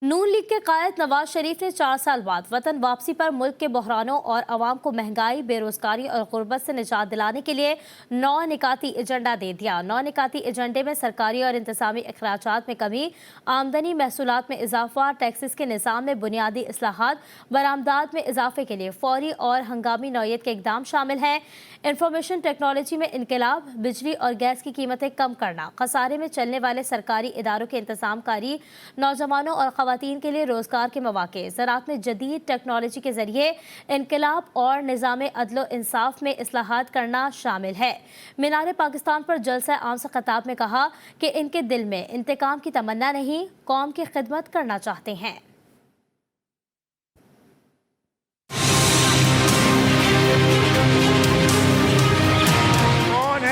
नून league के कायद नवाज शरीफ ने 4 साल बाद वतन वापसी पर मुल्क के बहरानों और अवाम को महंगाई, बेरोजगारी और गुर्बत से निजात दिलाने के लिए 9 निकाती एजेंडा दे दिया। 9 निकाती एजेंडे में सरकारी और इंतजामी अखराजात में कमी, आमदनी महसूलात में इजाफा, टैक्सेस के निज़ाम में बुनियादी इस्लाहात, बरामदात में इजाफे के लिए फौरी और हंगामी नौयत के इकदाम शामिल हैं। इंफॉर्मेशन टेक्नोलॉजी में इनकलाब, बिजली और गैस की कीमतें कम करना, खसारे में चलने वाले सरकारी इदारों के इंतजाम कारी, नौजवानों और ख़वातीन के लिए रोज़गार के मौक़े, ज़राअत में जदीद टेक्नोलॉजी के ज़रिए इनकलाब और निज़ाम अदल इंसाफ में इस्लाहात करना शामिल है। मीनार पाकिस्तान पर जलसा आम से खिताब में कहा कि इनके दिल में इंतकाम की तमन्ना नहीं, कौम की खिदमत करना चाहते हैं।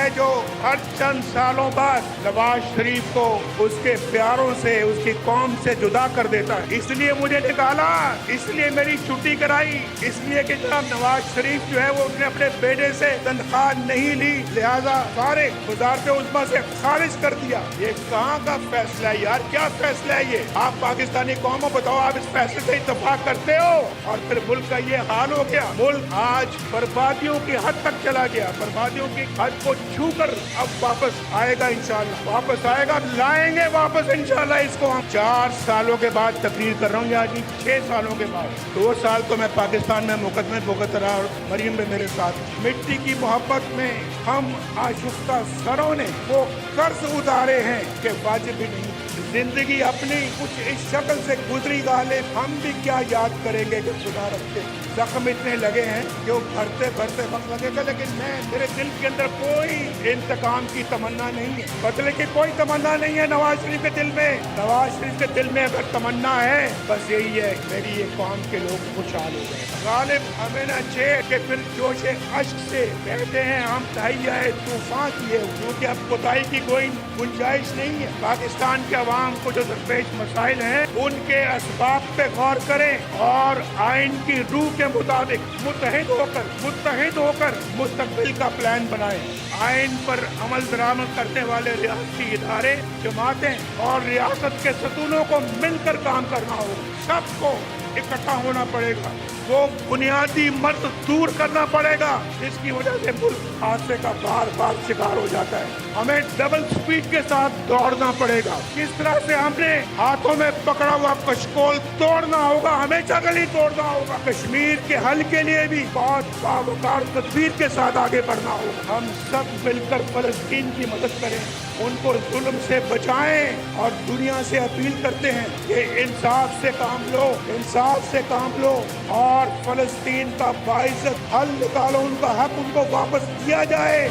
जो हर चंद सालों बाद नवाज शरीफ को उसके प्यारों से, उसकी कौम से जुदा कर देता है। इसलिए मुझे निकाला, इसलिए मेरी छुट्टी कराई, इसलिए कि जनाब नवाज शरीफ जो है वो उसने अपने बेटे से तनख्वाह नहीं ली, लिहाजा सारे वज़ारत उज़्मा से खारिज कर दिया। ये कहाँ का फैसला है यार, क्या फैसला है ये? आप पाकिस्तानी कौम को बताओ, आप इस फैसले से इत्तेफाक करते हो और फिर मुल्क का ये हाल हो गया। मुल्क आज बर्बादियों की हद तक चला गया, बर्बादियों की हद को छू कर अब वापस आएगा, इंशाल्लाह वापस आएगा, लाएंगे वापस इंशाल्लाह इसको। हम 4 सालों के बाद तकरीर कर रहा हूँ, आज 6 सालों के बाद। 2 साल तो मैं पाकिस्तान में मुकदमे भुगत रहा और मरीम में मेरे साथ। मिट्टी की मोहब्बत में हम आशुफ्ता सरों ने वो कर्ज उतारे हैं कि वाजिब ही नहीं। जिंदगी अपनी कुछ इस शक्ल से गुजरी गालिब, हम भी क्या याद करेंगे कि खुदा रखे। जख्म इतने लगे हैं कि वो भरते भरते वक्त लगेगा, लेकिन मेरे दिल के अंदर कोई इंतकाम की तमन्ना नहीं है, बदले की कोई तमन्ना नहीं है नवाज शरीफ के दिल में। नवाज शरीफ के दिल में अगर तमन्ना है, बस यही है मेरी ये कौम के लोग खुशहाल हो गए। गालिब हमें न चेह के फिर जोशे अश्क से कहते हैं हम तहैया तूफान किए, क्योंकि अब कोताही की कोई गुंजाइश नहीं है। पाकिस्तान के अवाम को जो दरपेश मसाइल हैं उनके असबाब पे गौर करें और आइन की रूह के मुताबिक मुत्तहिद होकर मुस्तकबिल का प्लान बनाएं। आइन पर अमल दरामद करने वाले रियासती इदारे, जमातें और रियासत के सतूनों को मिलकर काम करना होगा। सबको इकट्ठा होना पड़ेगा, वो बुनियादी मर्द दूर करना पड़ेगा जिसकी वजह से मुल्क हादसे का बार बार शिकार हो जाता है। हमें डबल स्पीड के साथ दौड़ना पड़ेगा। किस तरह से हमने हाथों में पकड़ा हुआ कशकोल तोड़ना होगा, हमेशा गली तोड़ना होगा। कश्मीर के हल के लिए भी बहुत बावकार तदबीर के साथ आगे बढ़ना होगा। हम सब मिलकर फलस्तीन की मदद करें, उनको जुल्म से बचाएं और दुनिया से अपील करते हैं कि इंसाफ से काम लो और फलस्तीन का बाइज्जत हल निकालो, उनका हक उनको वापस दिया जाए।